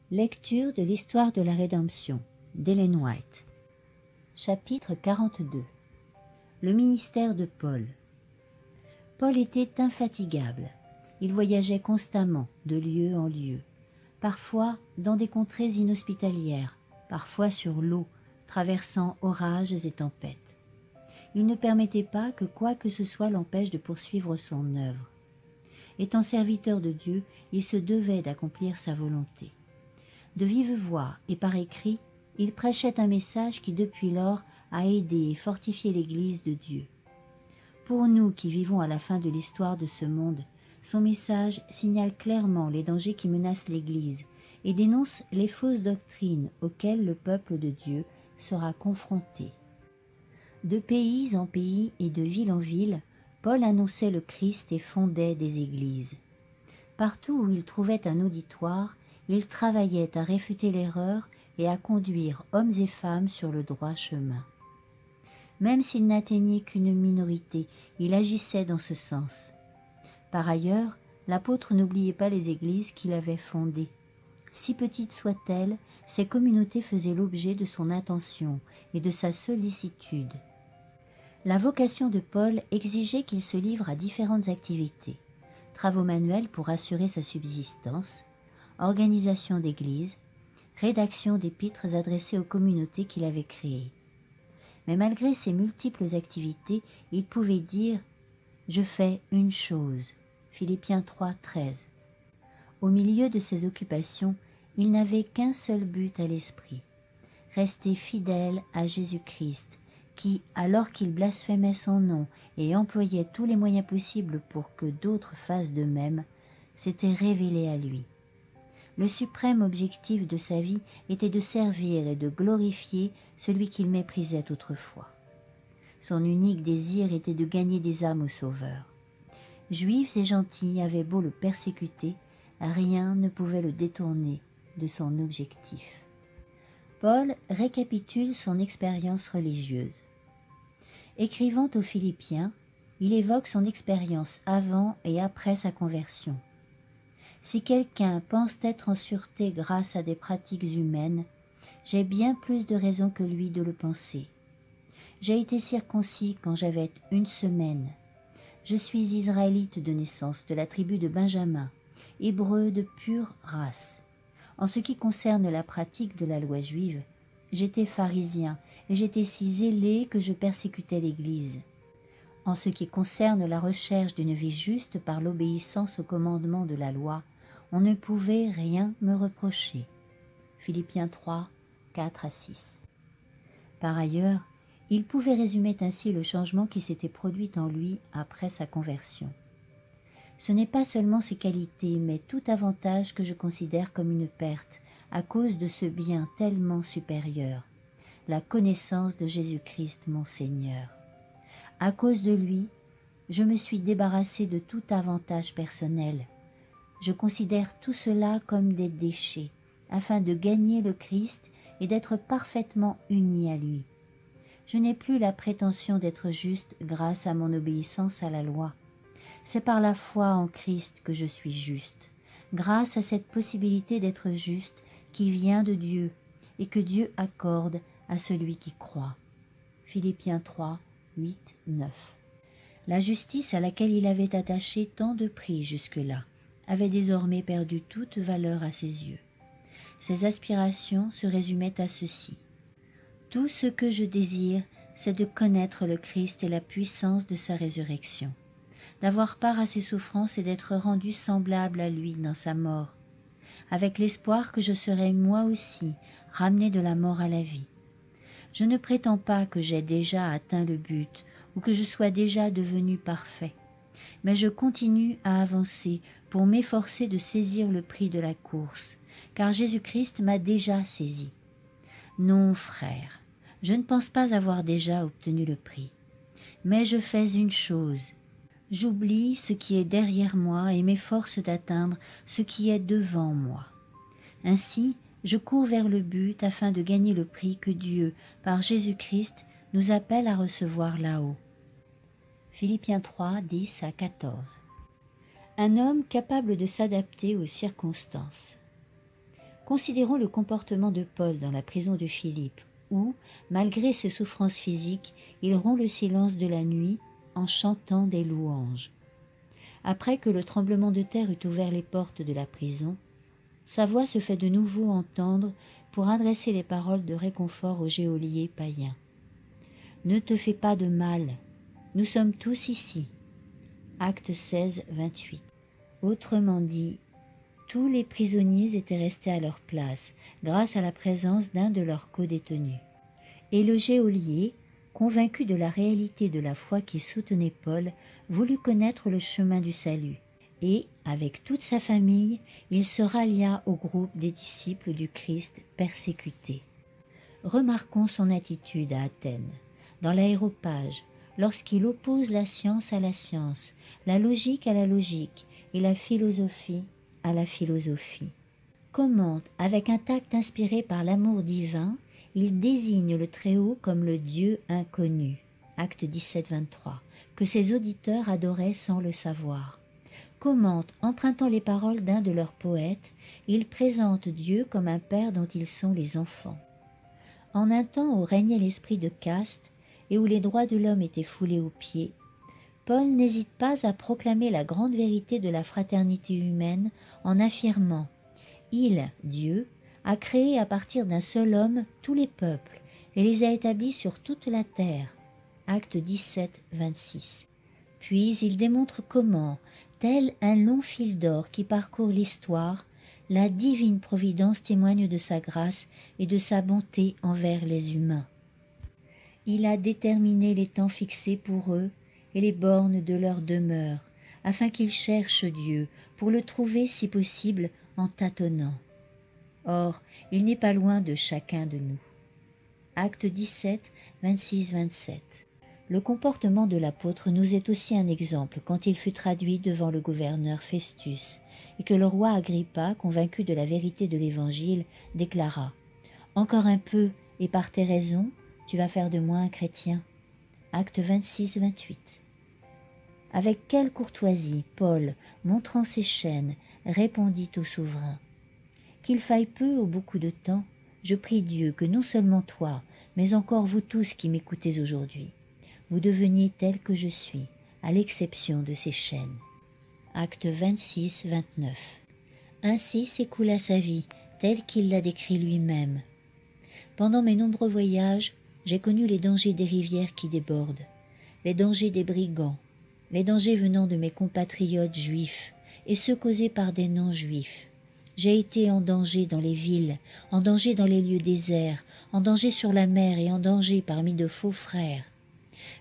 Lecture de l'histoire de la rédemption d'Ellen White. Chapitre 42. Le ministère de Paul. Paul était infatigable. Il voyageait constamment, de lieu en lieu, parfois dans des contrées inhospitalières, parfois sur l'eau, traversant orages et tempêtes. Il ne permettait pas que quoi que ce soit l'empêche de poursuivre son œuvre. Étant serviteur de Dieu, il se devait d'accomplir sa volonté. De vive voix et par écrit, il prêchait un message qui depuis lors a aidé et fortifié l'Église de Dieu. Pour nous qui vivons à la fin de l'histoire de ce monde, son message signale clairement les dangers qui menacent l'Église et dénonce les fausses doctrines auxquelles le peuple de Dieu sera confronté. De pays en pays et de ville en ville, Paul annonçait le Christ et fondait des églises. Partout où il trouvait un auditoire, il travaillait à réfuter l'erreur et à conduire hommes et femmes sur le droit chemin. Même s'il n'atteignait qu'une minorité, il agissait dans ce sens. Par ailleurs, l'apôtre n'oubliait pas les églises qu'il avait fondées. Si petites soient-elles, ces communautés faisaient l'objet de son attention et de sa sollicitude. La vocation de Paul exigeait qu'il se livre à différentes activités. Travaux manuels pour assurer sa subsistance, organisation d'églises, rédaction d'épîtres adressées aux communautés qu'il avait créées. Mais malgré ces multiples activités, il pouvait dire « Je fais une chose » Philippiens 3, 13. Au milieu de ses occupations, il n'avait qu'un seul but à l'esprit, rester fidèle à Jésus-Christ, qui, alors qu'il blasphémait son nom et employait tous les moyens possibles pour que d'autres fassent de même, s'était révélé à lui. Le suprême objectif de sa vie était de servir et de glorifier celui qu'il méprisait autrefois. Son unique désir était de gagner des âmes au Sauveur. Juifs et gentils avaient beau le persécuter, rien ne pouvait le détourner de son objectif. Paul récapitule son expérience religieuse. Écrivant aux Philippiens, il évoque son expérience avant et après sa conversion. Si quelqu'un pense être en sûreté grâce à des pratiques humaines, j'ai bien plus de raisons que lui de le penser. J'ai été circoncis quand j'avais 1 semaine. Je suis israélite de naissance, de la tribu de Benjamin, hébreu de pure race. En ce qui concerne la pratique de la loi juive, j'étais pharisien et j'étais si zélé que je persécutais l'Église. En ce qui concerne la recherche d'une vie juste par l'obéissance aux commandements de la loi, on ne pouvait rien me reprocher. Philippiens 3, 4 à 6. Par ailleurs, il pouvait résumer ainsi le changement qui s'était produit en lui après sa conversion. Ce n'est pas seulement ses qualités, mais tout avantage que je considère comme une perte à cause de ce bien tellement supérieur, la connaissance de Jésus-Christ mon Seigneur. À cause de lui, je me suis débarrassé de tout avantage personnel. Je considère tout cela comme des déchets, afin de gagner le Christ et d'être parfaitement uni à lui. Je n'ai plus la prétention d'être juste grâce à mon obéissance à la loi. C'est par la foi en Christ que je suis juste, grâce à cette possibilité d'être juste qui vient de Dieu et que Dieu accorde à celui qui croit. Philippiens 3, 8, 9. La justice à laquelle il avait attaché tant de prix jusque-là avait désormais perdu toute valeur à ses yeux. Ses aspirations se résumaient à ceci. Tout ce que je désire, c'est de connaître le Christ et la puissance de sa résurrection, d'avoir part à ses souffrances et d'être rendu semblable à lui dans sa mort, avec l'espoir que je serai moi aussi ramené de la mort à la vie. Je ne prétends pas que j'ai déjà atteint le but ou que je sois déjà devenu parfait, mais je continue à avancer pour m'efforcer de saisir le prix de la course, car Jésus-Christ m'a déjà saisi. Non, frère, je ne pense pas avoir déjà obtenu le prix, mais je fais une chose. J'oublie ce qui est derrière moi et m'efforce d'atteindre ce qui est devant moi. Ainsi, je cours vers le but afin de gagner le prix que Dieu, par Jésus-Christ, nous appelle à recevoir là-haut. Philippiens 3, 10 à 14. Un homme capable de s'adapter aux circonstances. Considérons le comportement de Paul dans la prison de Philippe, où, malgré ses souffrances physiques, il rompt le silence de la nuit en chantant des louanges. Après que le tremblement de terre eut ouvert les portes de la prison, sa voix se fait de nouveau entendre pour adresser les paroles de réconfort aux geôliers païens. « Ne te fais pas de mal, nous sommes tous ici. » Acte 16, 28. Autrement dit, tous les prisonniers étaient restés à leur place grâce à la présence d'un de leurs codétenus. Et le geôlier, convaincu de la réalité de la foi qui soutenait Paul, voulut connaître le chemin du salut. Et, avec toute sa famille, il se rallia au groupe des disciples du Christ persécutés. Remarquons son attitude à Athènes, dans l'Aréopage, lorsqu'il oppose la science à la science, la logique à la logique et la philosophie à la philosophie. Comment, avec un tact inspiré par l'amour divin, il désigne le Très-Haut comme le Dieu inconnu, acte 17, 23, que ses auditeurs adoraient sans le savoir. Comment, empruntant les paroles d'un de leurs poètes, il présente Dieu comme un père dont ils sont les enfants. En un temps où régnait l'esprit de caste et où les droits de l'homme étaient foulés aux pieds, Paul n'hésite pas à proclamer la grande vérité de la fraternité humaine en affirmant « Il, Dieu, a créé à partir d'un seul homme tous les peuples et les a établis sur toute la terre. » Acte 17, 26. Puis il démontre comment, tel un long fil d'or qui parcourt l'histoire, la divine providence témoigne de sa grâce et de sa bonté envers les humains. Il a déterminé les temps fixés pour eux et les bornes de leur demeure, afin qu'ils cherchent Dieu, pour le trouver si possible en tâtonnant. Or, il n'est pas loin de chacun de nous. Acte 17, 26-27. Le comportement de l'apôtre nous est aussi un exemple quand il fut traduit devant le gouverneur Festus, et que le roi Agrippa, convaincu de la vérité de l'Évangile, déclara « Encore un peu, et par tes raisons, tu vas faire de moi un chrétien. » Acte 26-28. Avec quelle courtoisie Paul, montrant ses chaînes, répondit au souverain. Qu'il faille peu ou beaucoup de temps, je prie Dieu que non seulement toi, mais encore vous tous qui m'écoutez aujourd'hui, vous deveniez tel que je suis, à l'exception de ces chaînes. Acte 26-29. Ainsi s'écoula sa vie, telle qu'il l'a décrit lui-même. Pendant mes nombreux voyages, j'ai connu les dangers des rivières qui débordent, les dangers des brigands, les dangers venant de mes compatriotes juifs et ceux causés par des non-juifs. J'ai été en danger dans les villes, en danger dans les lieux déserts, en danger sur la mer et en danger parmi de faux frères.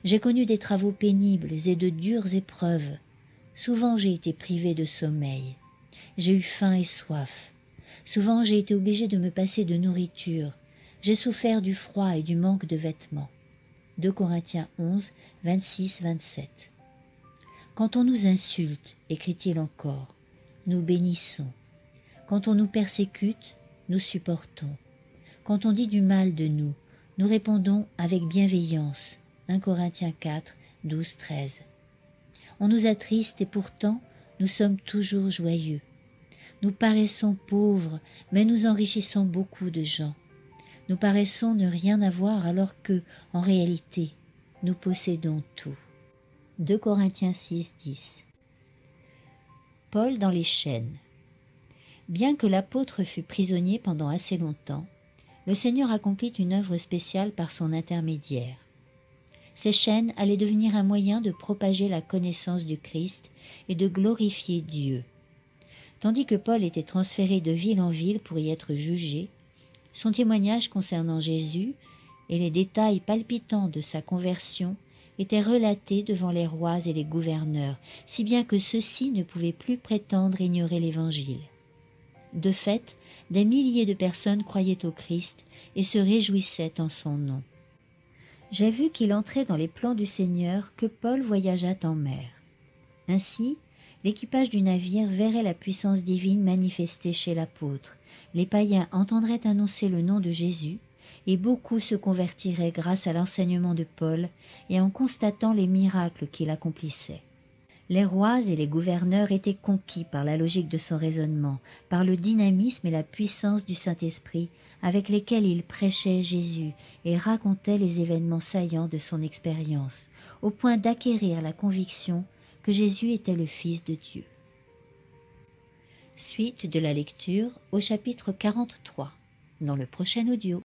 J'ai connu des travaux pénibles et de dures épreuves. Souvent j'ai été privé de sommeil. J'ai eu faim et soif. Souvent j'ai été obligé de me passer de nourriture. J'ai souffert du froid et du manque de vêtements. 2 Corinthiens 11, 26-27. Quand on nous insulte, écrit-il encore, nous bénissons. Quand on nous persécute, nous supportons. Quand on dit du mal de nous, nous répondons avec bienveillance. 1 Corinthiens 4, 12-13. On nous attriste et pourtant, nous sommes toujours joyeux. Nous paraissons pauvres, mais nous enrichissons beaucoup de gens. Nous paraissons ne rien avoir alors que, en réalité, nous possédons tout. 2 Corinthiens 6, 10. Paul dans les chaînes. Bien que l'apôtre fût prisonnier pendant assez longtemps, le Seigneur accomplit une œuvre spéciale par son intermédiaire. Ces chaînes allaient devenir un moyen de propager la connaissance du Christ et de glorifier Dieu. Tandis que Paul était transféré de ville en ville pour y être jugé, son témoignage concernant Jésus et les détails palpitants de sa conversion étaient relatés devant les rois et les gouverneurs, si bien que ceux-ci ne pouvaient plus prétendre ignorer l'Évangile. De fait, des milliers de personnes croyaient au Christ et se réjouissaient en son nom. J'ai vu qu'il entrait dans les plans du Seigneur que Paul voyageât en mer. Ainsi, l'équipage du navire verrait la puissance divine manifestée chez l'apôtre, les païens entendraient annoncer le nom de Jésus, et beaucoup se convertiraient grâce à l'enseignement de Paul et en constatant les miracles qu'il accomplissait. Les rois et les gouverneurs étaient conquis par la logique de son raisonnement, par le dynamisme et la puissance du Saint-Esprit avec lesquels il prêchait Jésus et racontait les événements saillants de son expérience, au point d'acquérir la conviction que Jésus était le Fils de Dieu. Suite de la lecture au chapitre 43, dans le prochain audio.